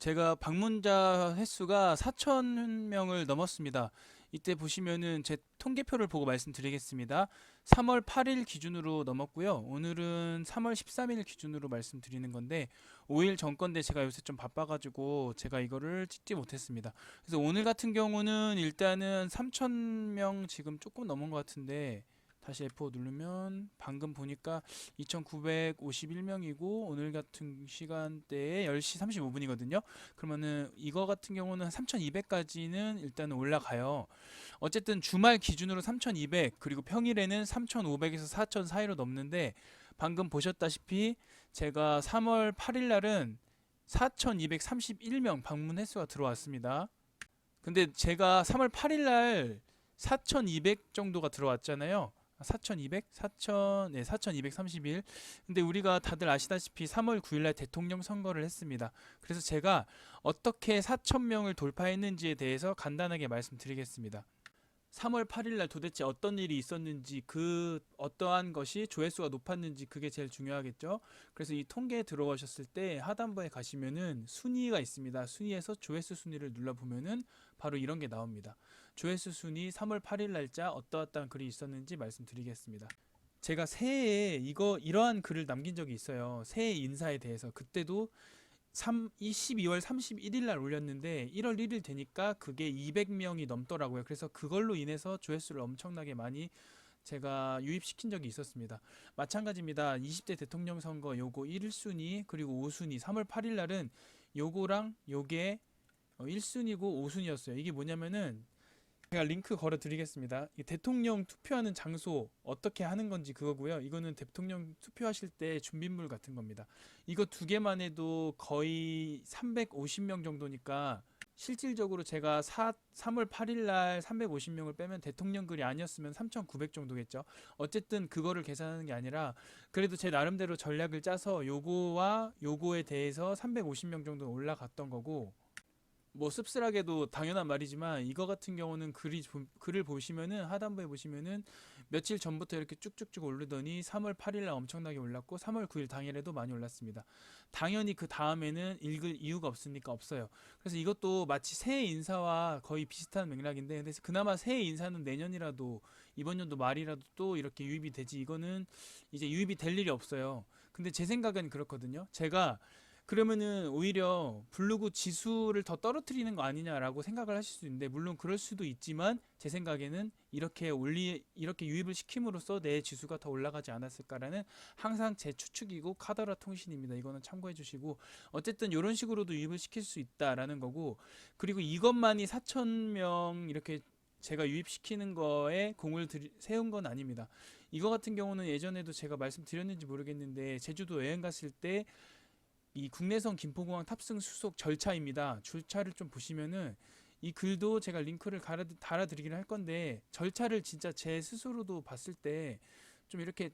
제가 방문자 횟수가 4,000명을 넘었습니다. 이때 보시면은 제 통계표를 보고 말씀드리겠습니다. 3월 8일 기준으로 넘었고요. 오늘은 3월 13일 기준으로 말씀드리는 건데 5일 전 건데 제가 요새 좀 바빠가지고 제가 이거를 찍지 못했습니다. 그래서 오늘 같은 경우는 일단은 3,000명 지금 조금 넘은 것 같은데 다시 F5 누르면 방금 보니까 2,951명이고 오늘 같은 시간대에 10시 35분이거든요. 그러면은 이거 같은 경우는 3,200까지는 일단 올라가요. 어쨌든 주말 기준으로 3,200 그리고 평일에는 3,500에서 4,000 사이로 넘는데 방금 보셨다시피 제가 3월 8일 날은 4,231명 방문 횟수가 들어왔습니다. 근데 제가 3월 8일 날 4,200 정도가 들어왔잖아요. 4,200? 4,000, 네, 4,231. 근데 우리가 다들 아시다시피 3월 9일 날 대통령 선거를 했습니다. 그래서 제가 어떻게 4,000명을 돌파했는지에 대해서 간단하게 말씀드리겠습니다. 3월 8일 날 도대체 어떤 일이 있었는지 그 어떠한 것이 조회수가 높았는지 그게 제일 중요하겠죠. 그래서 이 통계에 들어가셨을 때 하단부에 가시면은 순위가 있습니다. 순위에서 조회수 순위를 눌러보면은 바로 이런 게 나옵니다. 조회수 순위 3월 8일 날짜 어떠한 글이 있었는지 말씀드리겠습니다. 제가 새해에 이러한 글을 남긴 적이 있어요. 새해 인사에 대해서. 그때도 12월 31일 날 올렸는데 1월 1일 되니까 그게 200명이 넘더라고요. 그래서 그걸로 인해서 조회수를 엄청나게 많이 제가 유입시킨 적이 있었습니다. 마찬가지입니다. 20대 대통령 선거 요거 1순위 그리고 5순위 3월 8일 날은 요거랑 요게 1순위고 5순위였어요. 이게 뭐냐면은 제가 링크 걸어 드리겠습니다. 이 대통령 투표하는 장소 어떻게 하는 건지 그거고요. 이거는 대통령 투표하실 때 준비물 같은 겁니다. 이거 두 개만 해도 거의 350명 정도니까 실질적으로 제가 3월 8일 날 350명을 빼면 대통령 글이 아니었으면 3,900 정도겠죠. 어쨌든 그거를 계산하는 게 아니라 그래도 제 나름대로 전략을 짜서 요거와 요거에 대해서 350명 정도 올라갔던 거고 뭐 씁쓸하게도 당연한 말이지만 이거 같은 경우는 글을 보시면은 하단부에 보시면은 며칠 전부터 이렇게 쭉쭉쭉 오르더니 3월 8일 날 엄청나게 올랐고 3월 9일 당일에도 많이 올랐습니다. 당연히 그 다음에는 읽을 이유가 없으니까 없어요. 그래서 이것도 마치 새해 인사와 거의 비슷한 맥락인데 근데 그나마 새해 인사는 내년이라도 이번 연도 말이라도 또 이렇게 유입이 되지 이거는 이제 유입이 될 일이 없어요. 근데 제 생각은 그렇거든요. 제가 그러면은 오히려 블로그 지수를 더 떨어뜨리는 거 아니냐라고 생각을 하실 수 있는데 물론 그럴 수도 있지만 제 생각에는 이렇게 유입을 시킴으로써 내 지수가 더 올라가지 않았을까라는 항상 제 추측이고 카더라 통신입니다. 이거는 참고해 주시고 어쨌든 이런 식으로도 유입을 시킬 수 있다라는 거고 그리고 이것만이 4,000명 이렇게 제가 유입시키는 거에 세운 건 아닙니다. 이거 같은 경우는 예전에도 제가 말씀드렸는지 모르겠는데 제주도 여행 갔을 때 이 국내선 김포공항 탑승 수속 절차입니다. 절차를 좀 보시면은 이 글도 제가 링크를 달아드리긴 할 건데 절차를 진짜 제 스스로도 봤을 때 좀 이렇게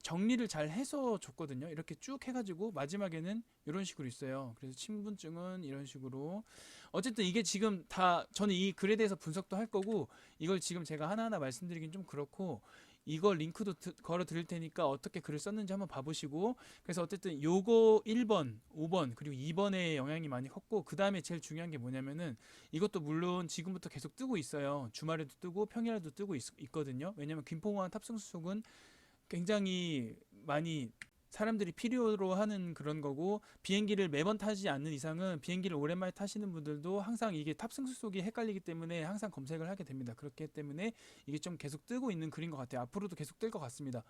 정리를 잘 해서 줬거든요. 이렇게 쭉 해가지고 마지막에는 이런 식으로 있어요. 그래서 친분증은 이런 식으로 어쨌든 이게 지금 다 저는 이 글에 대해서 분석도 할 거고 이걸 지금 제가 하나하나 말씀드리긴 좀 그렇고 이거 링크도 걸어 드릴 테니까 어떻게 글을 썼는지 한번 봐보시고 그래서 어쨌든 요거 1번, 5번 그리고 2번에 영향이 많이 컸고 그 다음에 제일 중요한 게 뭐냐면은 이것도 물론 지금부터 계속 뜨고 있어요. 주말에도 뜨고 평일에도 뜨고 있거든요. 왜냐면 김포공항 탑승 수속은 굉장히 많이 사람들이 필요로 하는 그런 거고 비행기를 매번 타지 않는 이상은 비행기를 오랜만에 타시는 분들도 항상 이게 탑승 수속이 헷갈리기 때문에 항상 검색을 하게 됩니다. 그렇기 때문에 이게 좀 계속 뜨고 있는 글인 것 같아요. 앞으로도 계속 뜰 것 같습니다.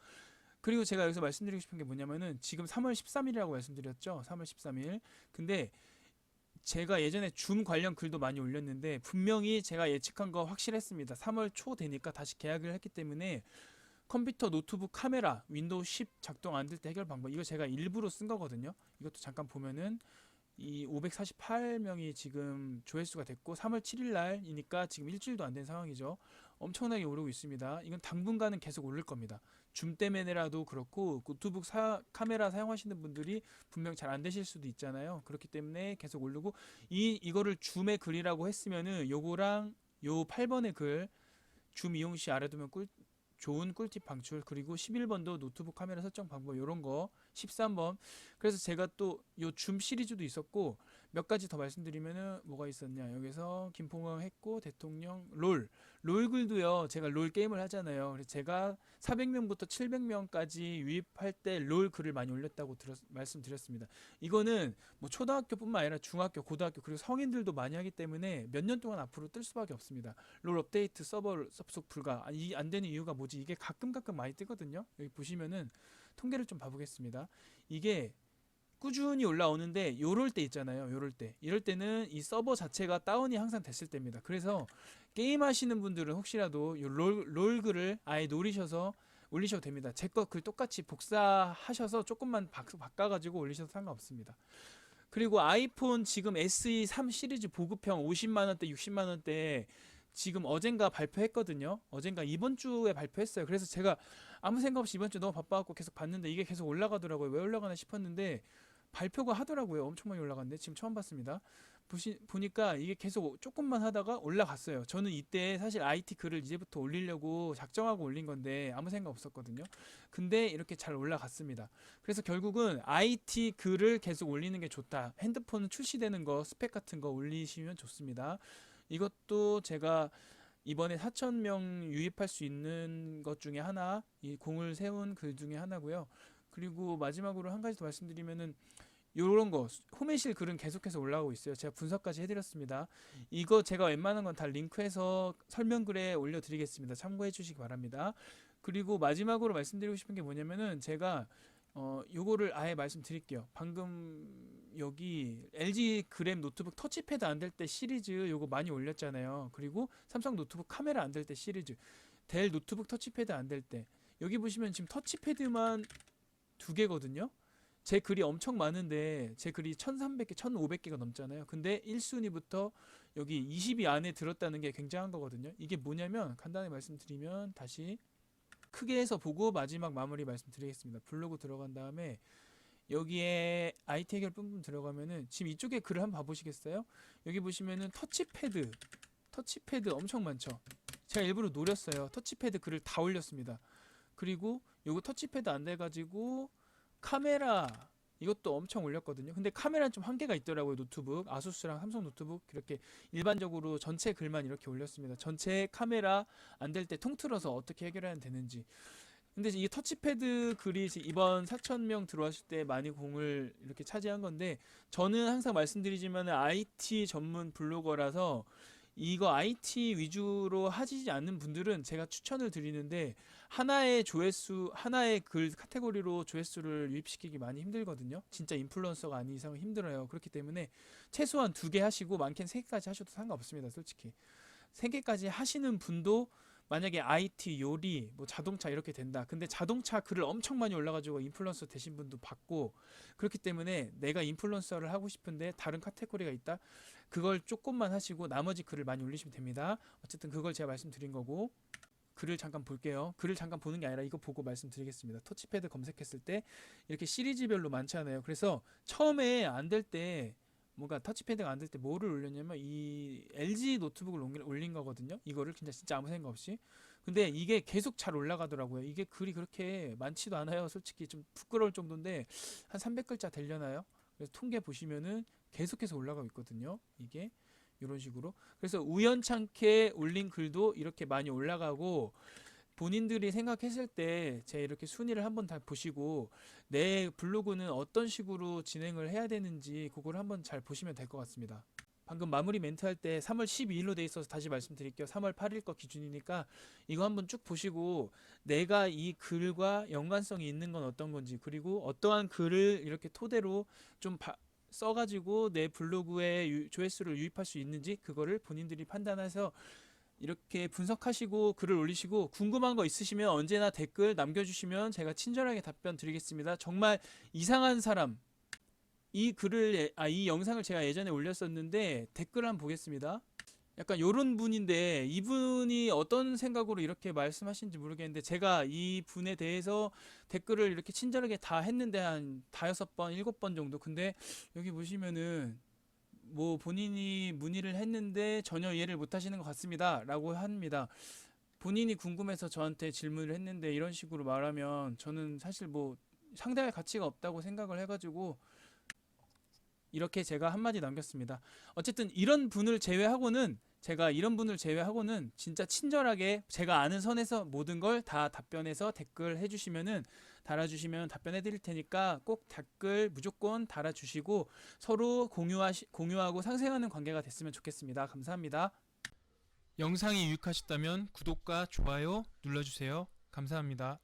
그리고 제가 여기서 말씀드리고 싶은 게 뭐냐면은 지금 3월 13일이라고 말씀드렸죠. 3월 13일. 근데 제가 예전에 줌 관련 글도 많이 올렸는데 분명히 제가 예측한 거 확실했습니다. 3월 초 되니까 다시 계약을 했기 때문에 컴퓨터, 노트북, 카메라, 윈도우 10 작동 안 될 때 해결 방법 이거 제가 일부러 쓴 거거든요. 이것도 잠깐 보면은 이 548명이 지금 조회수가 됐고 3월 7일 날이니까 지금 일주일도 안 된 상황이죠. 엄청나게 오르고 있습니다. 이건 당분간은 계속 오를 겁니다. 줌 때문에라도 그렇고 노트북 카메라 사용하시는 분들이 분명 잘 안 되실 수도 있잖아요. 그렇기 때문에 계속 오르고 이거를 줌의 글이라고 했으면은 요거랑 요 8번의 글 줌 이용 시 알아두면 좋은 꿀팁 방출 그리고 11번도 노트북 카메라 설정 방법 이런 거 13번. 그래서 제가 또 요 줌 시리즈도 있었고 몇 가지 더 말씀드리면은 뭐가 있었냐. 여기서 김포공항 했고 대통령 롤글도요. 제가 롤 게임을 하잖아요. 그래서 제가 400명부터 700명까지 유입할 때 롤 글을 많이 올렸다고 말씀드렸습니다. 이거는 뭐 초등학교뿐만 아니라 중학교, 고등학교 그리고 성인들도 많이 하기 때문에 몇 년 동안 앞으로 뜰 수밖에 없습니다. 롤 업데이트 서버 접속 불가. 안 되는 이유가 뭐지? 이게 가끔 많이 뜨거든요. 여기 보시면은 통계를 좀 봐보겠습니다. 이게 꾸준히 올라오는데 요럴 때 있잖아요. 요럴 때. 이럴 때는 이 서버 자체가 다운이 항상 됐을 때입니다. 그래서 게임 하시는 분들은 혹시라도 요 롤 글을 아예 노리셔서 올리셔도 됩니다. 제 거 글 똑같이 복사하셔서 조금만 바꿔가지고 올리셔도 상관없습니다. 그리고 아이폰 지금 SE 3 시리즈 보급형 50만원대, 60만원대 지금 어젠가 발표했거든요. 어젠가 이번 주에 발표했어요. 그래서 제가 아무 생각 없이 이번 주 너무 바빠갖고 계속 봤는데 이게 계속 올라가더라고요. 왜 올라가나 싶었는데 발표가 하더라고요. 엄청 많이 올라갔는데 지금 처음 봤습니다. 보니까 이게 계속 조금만 하다가 올라갔어요. 저는 이때 사실 IT 글을 이제부터 올리려고 작정하고 올린 건데 아무 생각 없었거든요. 근데 이렇게 잘 올라갔습니다. 그래서 결국은 IT 글을 계속 올리는 게 좋다. 핸드폰 출시되는 거 스펙 같은 거 올리시면 좋습니다. 이것도 제가 이번에 4,000명 유입할 수 있는 것 중에 하나, 이 공을 세운 글 중에 하나고요. 그리고 마지막으로 한 가지 더 말씀드리면은 요런 거 호메실 글은 계속해서 올라오고 있어요. 제가 분석까지 해드렸습니다. 이거 제가 웬만한 건 다 링크해서 설명글에 올려드리겠습니다. 참고해 주시기 바랍니다. 그리고 마지막으로 말씀드리고 싶은 게 뭐냐면은 제가 요거를 아예 말씀드릴게요. 방금 여기 LG 그램 노트북 터치패드 안 될 때 시리즈 요거 많이 올렸잖아요. 그리고 삼성 노트북 카메라 안 될 때 시리즈, 델 노트북 터치패드 안 될 때 여기 보시면 지금 터치패드만 두 개거든요. 제 글이 엄청 많은데 제 글이 1300개, 1500개가 넘잖아요. 근데 1순위부터 여기 20위 안에 들었다는 게 굉장한 거거든요. 이게 뭐냐면 간단히 말씀드리면 다시 크게 해서 보고 마지막 마무리 말씀드리겠습니다. 블로그 들어간 다음에 여기에 IT 해결 부분 들어가면은 지금 이쪽에 글을 한번 봐보시겠어요? 여기 보시면은 터치패드 엄청 많죠. 제가 일부러 노렸어요. 터치패드 글을 다 올렸습니다. 그리고 요거 터치패드 안 돼가지고 카메라 이것도 엄청 올렸거든요. 근데 카메라는 좀 한계가 있더라고요. 노트북 아수스랑 삼성 노트북 이렇게 일반적으로 전체 글만 이렇게 올렸습니다. 전체 카메라 안 될 때 통틀어서 어떻게 해결하면 되는지. 근데 이 터치패드 글이 이번 4,000명 들어왔을 때 많이 공을 이렇게 차지한 건데 저는 항상 말씀드리지만 IT 전문 블로거라서 이거 IT 위주로 하지 않는 분들은 제가 추천을 드리는데 하나의 조회수, 하나의 글 카테고리로 조회수를 유입시키기 많이 힘들거든요. 진짜 인플루언서가 아닌 이상은 힘들어요. 그렇기 때문에 최소한 2개 하시고 많게는 3개까지 하셔도 상관없습니다. 솔직히 3개까지 하시는 분도 만약에 IT, 요리, 뭐 자동차 이렇게 된다. 근데 자동차 글을 엄청 많이 올라가지고 인플루언서 되신 분도 봤고 그렇기 때문에 내가 인플루언서를 하고 싶은데 다른 카테고리가 있다. 그걸 조금만 하시고 나머지 글을 많이 올리시면 됩니다. 어쨌든 그걸 제가 말씀드린 거고 글을 잠깐 볼게요. 글을 잠깐 보는 게 아니라 이거 보고 말씀드리겠습니다. 터치패드 검색했을 때 이렇게 시리즈별로 많잖아요. 그래서 처음에 안 될 때 뭔가 터치패드가 안 될 때 뭐를 올렸냐면 이 LG 노트북을 올린 거거든요. 이거를 진짜 아무 생각 없이. 근데 이게 계속 잘 올라가더라고요. 이게 글이 그렇게 많지도 않아요. 솔직히 좀 부끄러울 정도인데 한 300글자 되려나요? 그래서 통계 보시면은 계속해서 올라가고 있거든요. 이게 이런 식으로. 그래서 우연찮게 올린 글도 이렇게 많이 올라가고 본인들이 생각했을 때 제 이렇게 순위를 한번 다 보시고 내 블로그는 어떤 식으로 진행을 해야 되는지 그걸 한번 잘 보시면 될 것 같습니다. 방금 마무리 멘트 할 때 3월 12일로 돼 있어서 다시 말씀드릴게요. 3월 8일 거 기준이니까 이거 한번 쭉 보시고 내가 이 글과 연관성이 있는 건 어떤 건지 그리고 어떠한 글을 이렇게 토대로 좀 써가지고 내 블로그에 조회수를 유입할 수 있는지 그거를 본인들이 판단해서 이렇게 분석하시고 글을 올리시고 궁금한 거 있으시면 언제나 댓글 남겨주시면 제가 친절하게 답변 드리겠습니다. 정말 이상한 사람 이 영상을 제가 예전에 올렸었는데 댓글 한번 보겠습니다. 약간 요런 분인데 이분이 어떤 생각으로 이렇게 말씀하시는지 모르겠는데 제가 이 분에 대해서 댓글을 이렇게 친절하게 다 했는데 한 5번, 7번 정도. 근데 여기 보시면은 뭐 본인이 문의를 했는데 전혀 이해를 못 하시는 것 같습니다 라고 합니다. 본인이 궁금해서 저한테 질문을 했는데 이런 식으로 말하면 저는 사실 뭐 상대할 가치가 없다고 생각을 해가지고 이렇게 제가 한마디 남겼습니다. 어쨌든 이런 분을 제외하고는 진짜 친절하게 제가 아는 선에서 모든 걸 다 답변해서 댓글 해주시면은 달아주시면 답변해 드릴 테니까 꼭 댓글 무조건 달아주시고 서로 공유하고 상생하는 관계가 됐으면 좋겠습니다. 감사합니다. 영상이 유익하셨다면 구독과 좋아요 눌러주세요. 감사합니다.